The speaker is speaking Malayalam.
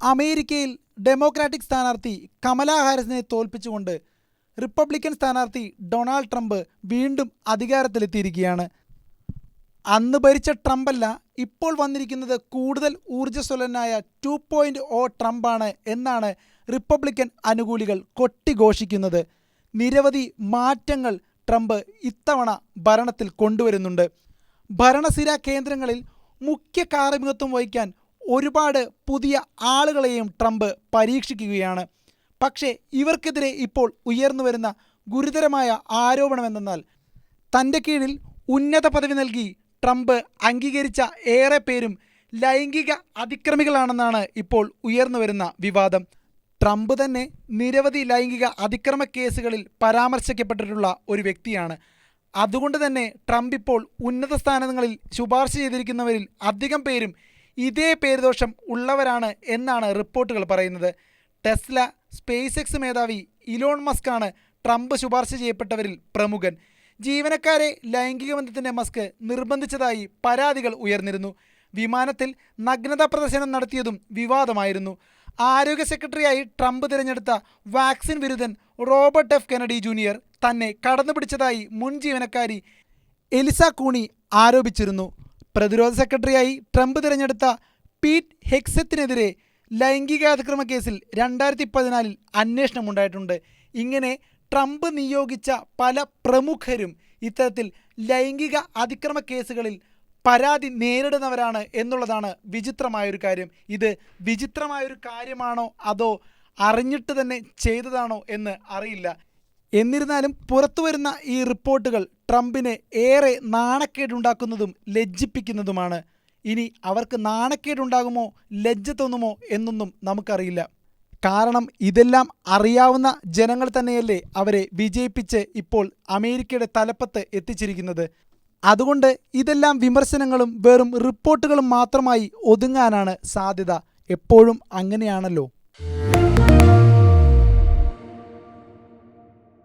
അമേരിക്കയിൽ ഡെമോക്രാറ്റിക് സ്ഥാനാർത്ഥി കമലാ ഹാരിസിനെ തോൽപ്പിച്ചുകൊണ്ട് റിപ്പബ്ലിക്കൻ സ്ഥാനാർത്ഥി ഡൊണാൾഡ് ട്രംപ് വീണ്ടും അധികാരത്തിലെത്തിയിരിക്കുകയാണ്. അന്ന് ഭരിച്ച ട്രംപല്ല, ഇപ്പോൾ വന്നിരിക്കുന്നത് കൂടുതൽ ഊർജ്ജസ്വലനായ 2.0 ട്രംപാണ് എന്നാണ് റിപ്പബ്ലിക്കൻ അനുകൂലികൾ കൊട്ടിഘോഷിക്കുന്നത്. നിരവധി മാറ്റങ്ങൾ ട്രംപ് ഇത്തവണ ഭരണത്തിൽ കൊണ്ടുവരുന്നുണ്ട്. ഭരണസിരാ കേന്ദ്രങ്ങളിൽ മുഖ്യ കാർമ്മികത്വം വഹിക്കാൻ ഒരുപാട് പുതിയ ആളുകളെയും ട്രംപ് പരീക്ഷിക്കുകയാണ്. പക്ഷേ ഇവർക്കെതിരെ ഇപ്പോൾ ഉയർന്നു വരുന്ന ഗുരുതരമായ ആരോപണമെന്നാൽ തൻ്റെ കീഴിൽ ഉന്നത പദവി നൽകി ട്രംപ് അംഗീകരിച്ച ഏറെ പേരും ലൈംഗിക അതിക്രമികളാണെന്നാണ് ഇപ്പോൾ ഉയർന്നു വരുന്ന വിവാദം. ട്രംപ് തന്നെ നിരവധി ലൈംഗിക അതിക്രമ കേസുകളിൽ പരാമർശിക്കപ്പെട്ടിട്ടുള്ള ഒരു വ്യക്തിയാണ്. അതുകൊണ്ട് തന്നെ ട്രംപ് ഇപ്പോൾ ഉന്നത സ്ഥാനങ്ങളിൽ ശുപാർശ ചെയ്തിരിക്കുന്നവരിൽ അധികം പേരും ഇതേ പേരുദോഷം ഉള്ളവരാണ് എന്നാണ് റിപ്പോർട്ടുകൾ പറയുന്നത്. ടെസ്ല, സ്പേസ് എക്സ് മേധാവി ഇലോൺ മസ്കാണ് ട്രംപ് ശുപാർശ ചെയ്യപ്പെട്ടവരിൽ പ്രമുഖൻ. ജീവനക്കാരെ ലൈംഗിക ബന്ധത്തിൻ്റെ മസ്ക് നിർബന്ധിച്ചതായി പരാതികൾ ഉയർന്നിരുന്നു. വിമാനത്തിൽ നഗ്നതാ പ്രദർശനം നടത്തിയതും വിവാദമായിരുന്നു. ആരോഗ്യ സെക്രട്ടറിയായി ട്രംപ് തിരഞ്ഞെടുത്ത വാക്സിൻ വിരുദ്ധൻ റോബർട്ട് എഫ് കെനഡി ജൂനിയർ തന്നെ കടന്നുപിടിച്ചതായി മുൻ ജീവനക്കാരി എലിസ കൂണി ആരോപിച്ചിരുന്നു. പ്രതിരോധ സെക്രട്ടറിയായി ട്രംപ് തിരഞ്ഞെടുത്ത പീറ്റ് ഹെഗ്സെത്തിനെതിരെ ലൈംഗികാതിക്രമ കേസിൽ 2014 അന്വേഷണമുണ്ടായിട്ടുണ്ട്. ഇങ്ങനെ ട്രംപ് നിയോഗിച്ച പല പ്രമുഖരും ഇത്തരത്തിൽ ലൈംഗിക അതിക്രമ കേസുകളിൽ പരാതി നേരിടുന്നവരാണ് എന്നുള്ളതാണ് വിചിത്രമായൊരു കാര്യം. ഇത് വിചിത്രമായൊരു കാര്യമാണോ അതോ അറിഞ്ഞിട്ട് തന്നെ ചെയ്തതാണോ എന്ന് അറിയില്ല. എന്നിരുന്നാലും പുറത്തു വരുന്ന ഈ റിപ്പോർട്ടുകൾ ട്രംപിന് ഏറെ നാണക്കേടുണ്ടാക്കുന്നതും ലജ്ജിപ്പിക്കുന്നതുമാണ്. ഇനി അവർക്ക് നാണക്കേടുണ്ടാകുമോ ലജ്ജ തോന്നുമോ എന്നൊന്നും നമുക്കറിയില്ല. കാരണം ഇതെല്ലാം അറിയാവുന്ന ജനങ്ങൾ തന്നെയല്ലേ അവരെ വിജയിപ്പിച്ച് ഇപ്പോൾ അമേരിക്കയുടെ തലപ്പത്ത് എത്തിച്ചിരിക്കുന്നത്. അതുകൊണ്ട് ഇതെല്ലാം വിമർശനങ്ങളും വെറും റിപ്പോർട്ടുകളും മാത്രമായി ഒതുങ്ങാനാണ് സാധ്യത. എപ്പോഴും അങ്ങനെയാണല്ലോ.